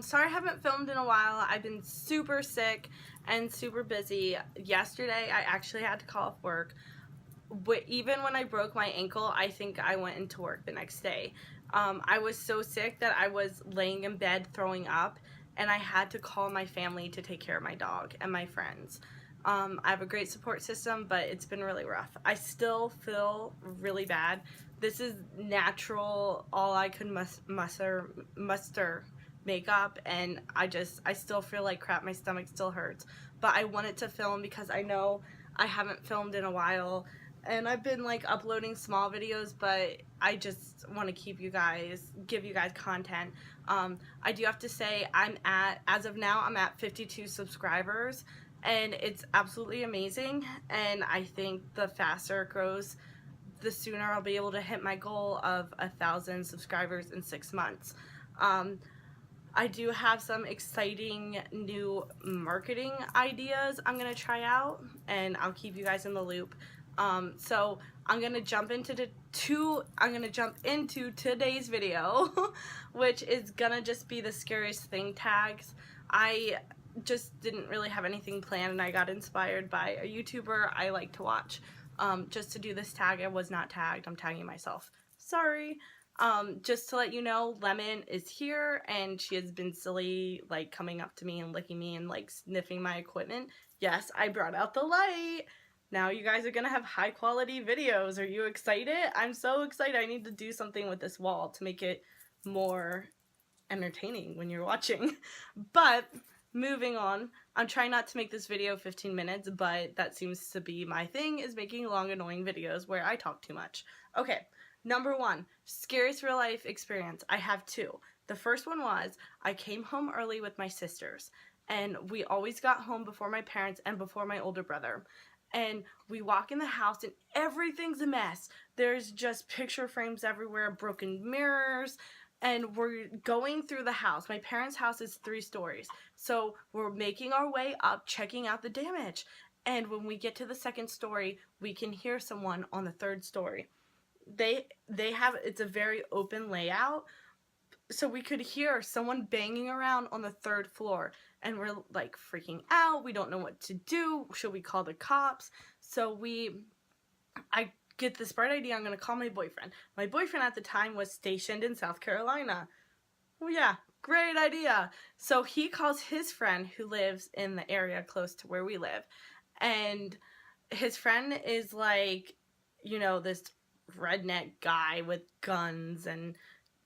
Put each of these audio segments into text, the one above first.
Sorry I haven't filmed in a while. I've been super sick and super busy. Yesterday I actually had to call off work. But even when I broke my ankle, I think I went into work the next day. I was so sick that I was laying in bed throwing up, and I had to call my family to take care of my dog and my friends. I have a great support system, but it's been really rough. I still feel really bad. This is natural, all I could muster makeup, and I still feel like crap. My stomach still hurts, but I wanted to film because I know I haven't filmed in a while, and I've been like uploading small videos, but I just want to give you guys content. I do have to say as of now, I'm at 52 subscribers, and it's absolutely amazing, and I think the faster it grows, the sooner I'll be able to hit my goal of 1,000 subscribers in 6 months. I do have some exciting new marketing ideas I'm gonna try out, and I'll keep you guys in the loop. So I'm gonna jump into today's video, which is gonna just be the scariest thing tags. I just didn't really have anything planned, and I got inspired by a YouTuber I like to watch just to do this tag. I was not tagged. I'm tagging myself. Sorry. Just to let you know, Lemon is here, and she has been silly, like, coming up to me and licking me and, like, sniffing my equipment. Yes, I brought out the light. Now you guys are gonna have high quality videos. Are you excited? I'm so excited. I need to do something with this wall to make it more entertaining when you're watching. But moving on, I'm trying not to make this video 15 minutes, but that seems to be my thing, is making long annoying videos where I talk too much. Okay, number one, scariest real life experience. I have two. The first one was I came home early with my sisters, and we always got home before my parents and before my older brother. And we walk in the house and everything's a mess. There's just picture frames everywhere, broken mirrors, and we're going through the house. My parents' house is 3 stories, so we're making our way up, checking out the damage. And when we get to the 2nd story, we can hear someone on the 3rd story. It's a very open layout, so we could hear someone banging around on the 3rd floor, and we're like freaking out. We don't know what to do. Should we call the cops? So I get this bright idea. I'm gonna call my boyfriend. My boyfriend at the time was stationed in South Carolina. Well, yeah, great idea. So he calls his friend who lives in the area close to where we live, and his friend is like, you know, this redneck guy with guns and,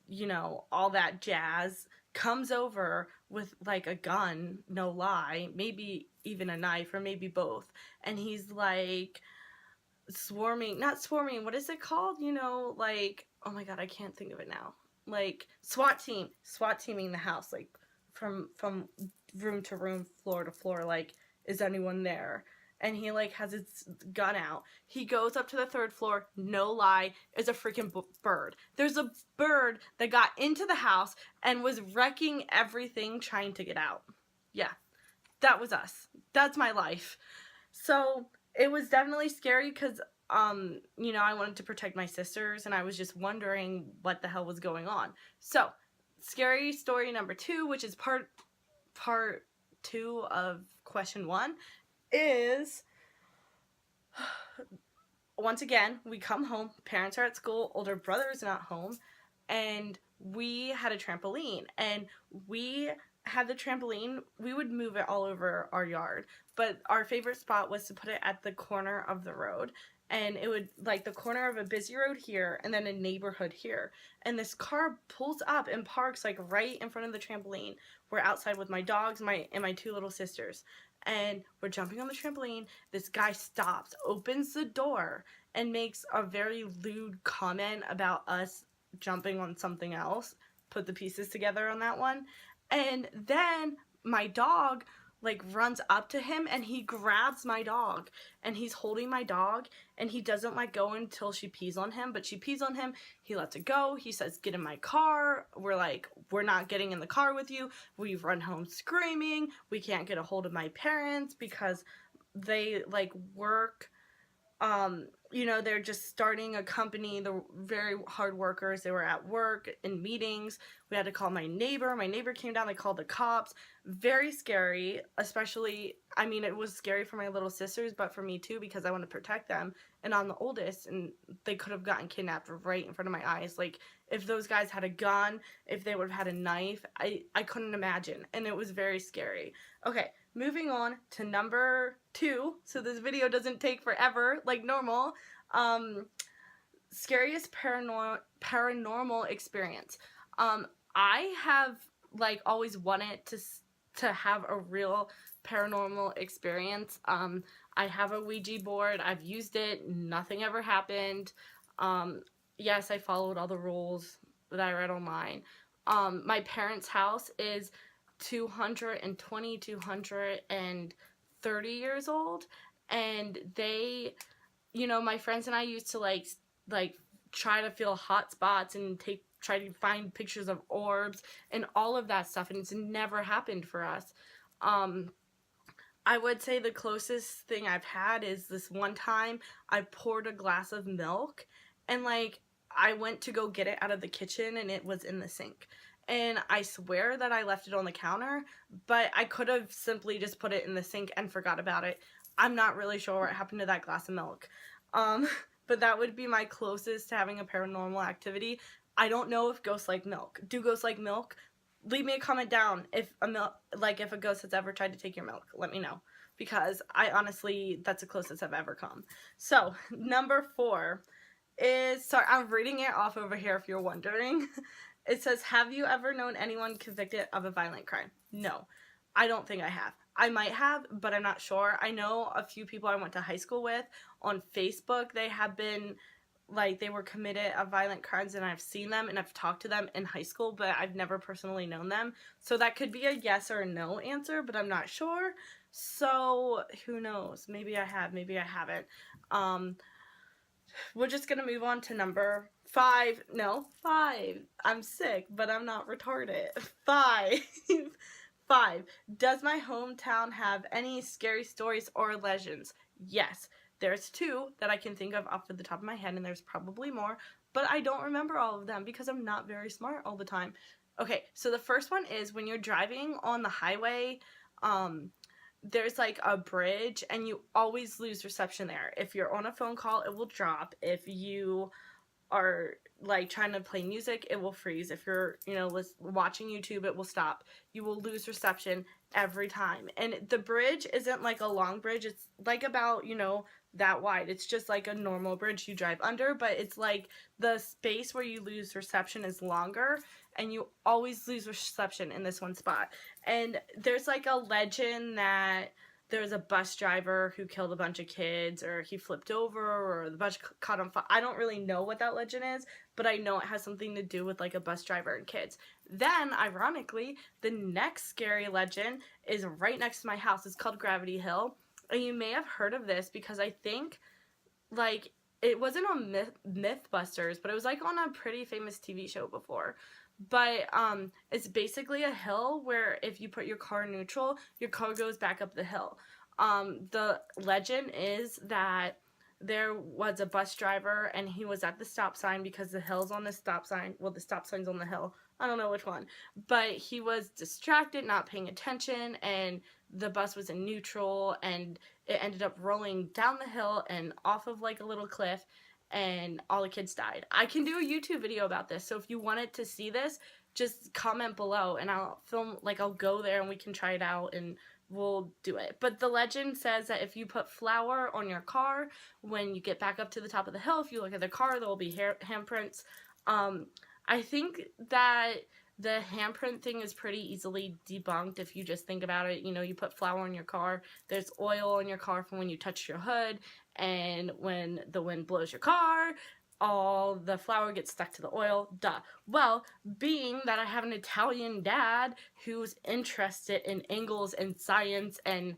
you know, all that jazz, comes over with like a gun, no lie, maybe even a knife, or maybe both, and he's like not swarming, what is it called, you know, like, oh my god, I can't think of it now, like SWAT teaming the house, like from room to room, floor to floor, like, is anyone there? And he like has his gun out. He goes up to the 3rd floor, no lie, is a freaking bird. There's a bird that got into the house and was wrecking everything trying to get out. Yeah, that was us. That's my life. So it was definitely scary because, you know, I wanted to protect my sisters, and I was just wondering what the hell was going on. So, scary story number 2, which is part 2 of question 1, is once again, we come home, parents are at school, older brother is not home, and we had a trampoline, and we would move it all over our yard, but our favorite spot was to put it at the corner of the road, and it would, like, the corner of a busy road here and then a neighborhood here, and this car pulls up and parks like right in front of the trampoline. We're outside with my dogs and my 2 little sisters, and we're jumping on the trampoline. This guy stops, opens the door, and makes a very lewd comment about us jumping on something else. Put the pieces together on that one. And then my dog like runs up to him, and he grabs my dog, and he's holding my dog, and he doesn't let go until she pees on him, but she pees on him. He lets it go. He says, "Get in my car." We're like, "We're not getting in the car with you." We run home screaming. We can't get a hold of my parents because they like work You know, they're just starting a company. They're very hard workers. They were at work, in meetings. We had to call my neighbor. My neighbor came down. They called the cops. Very scary, especially, I mean, it was scary for my little sisters, but for me too, because I want to protect them. And I'm the oldest, and they could have gotten kidnapped right in front of my eyes. Like, if those guys had a gun, if they would have had a knife, I couldn't imagine. And it was very scary. Okay, moving on to number 2, so this video doesn't take forever like normal. Scariest paranormal experience. I have like always wanted to have a real paranormal experience. I have a Ouija board. I've used it. Nothing ever happened. Yes, I followed all the rules that I read online. My parents' house is 220, 230 years old, and they, you know, my friends and I used to like try to feel hot spots and try to find pictures of orbs and all of that stuff, and it's never happened for us. I would say the closest thing I've had is this one time I poured a glass of milk, and like I went to go get it out of the kitchen and it was in the sink. And I swear that I left it on the counter, but I could have simply just put it in the sink and forgot about it. I'm not really sure what happened to that glass of milk. Um, but that would be my closest to having a paranormal activity. I don't know if ghosts like milk. Do ghosts like milk? Leave me a comment down if if a ghost has ever tried to take your milk. Let me know, because I honestly, that's the closest I've ever come. So number 4 is, sorry, I'm reading it off over here if you're wondering. It says, have you ever known anyone convicted of a violent crime? No, I don't think I have. I might have, but I'm not sure. I know a few people I went to high school with on Facebook. They have been, like, they were committed of violent crimes, and I've seen them and I've talked to them in high school, but I've never personally known them. So that could be a yes or a no answer, but I'm not sure. So who knows? Maybe I have, maybe I haven't. We're just gonna move on to number 5. No, 5. I'm sick, but I'm not retarded. 5. 5. Does my hometown have any scary stories or legends? Yes. There's 2 that I can think of off of the top of my head, and there's probably more, but I don't remember all of them because I'm not very smart all the time. Okay, so the first one is when you're driving on the highway, there's like a bridge and you always lose reception there. If you're on a phone call, it will drop. If you are like trying to play music, it will freeze. If you're, you know, watching YouTube, it will stop. You will lose reception every time. And the bridge isn't like a long bridge. It's like about, you know, that wide. It's just like a normal bridge you drive under, but it's like the space where you lose reception is longer, and you always lose reception in this one spot. And there's like a legend that there's a bus driver who killed a bunch of kids, or he flipped over, or the bus caught on fire. I don't really know what that legend is, but I know it has something to do with like a bus driver and kids. Then, ironically, the next scary legend is right next to my house. It's called Gravity Hill. And you may have heard of this because I think, like, it wasn't on Mythbusters, but it was like on a pretty famous TV show before. But it's basically a hill where if you put your car in neutral, your car goes back up the hill. The legend is that there was a bus driver and he was at the stop sign because the hill's on the stop sign. Well, the stop sign's on the hill. I don't know which one. But he was distracted, not paying attention, and the bus was in neutral, and it ended up rolling down the hill and off of like a little cliff, and all the kids died. I can do a YouTube video about this, so if you wanted to see this, just comment below and I'll film, like I'll go there and we can try it out and we'll do it. But the legend says that if you put flour on your car, when you get back up to the top of the hill, if you look at the car, there will be handprints. I think that the handprint thing is pretty easily debunked if you just think about it. You know, you put flour in your car, there's oil in your car from when you touch your hood, and when the wind blows your car, all the flour gets stuck to the oil. Duh. Well, being that I have an Italian dad who's interested in angles and science and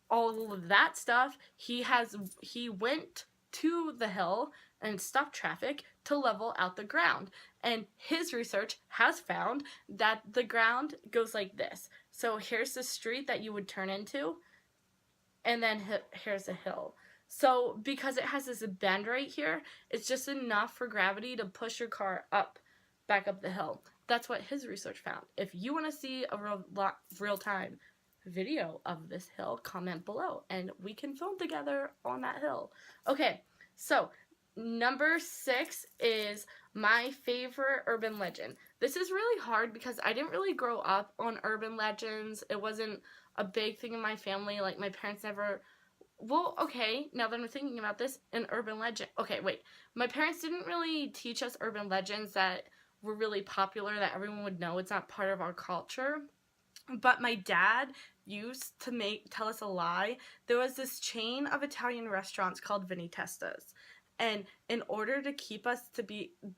all of that stuff, he went to the hill and stopped traffic to level out the ground. And his research has found that the ground goes like this. So here's the street that you would turn into, and then here's a hill. So because it has this bend right here, it's just enough for gravity to push your car back up the hill. That's what his research found. If you want to see a real-time video of this hill, comment below and we can film together on that hill. Okay, so number 6 is my favorite urban legend. This is really hard because I didn't really grow up on urban legends. It wasn't a big thing in my family. Like, my parents never... Well, okay, now that I'm thinking about this, an urban legend. Okay, wait. My parents didn't really teach us urban legends that were really popular, that everyone would know. It's not part of our culture. But my dad used to tell us a lie. There was this chain of Italian restaurants called Vinny Testa's. And in order to keep us to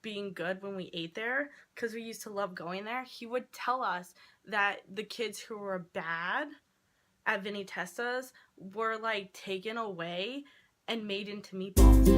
being good when we ate there, because we used to love going there, he would tell us that the kids who were bad at Vinny Testa's were like taken away and made into meatballs.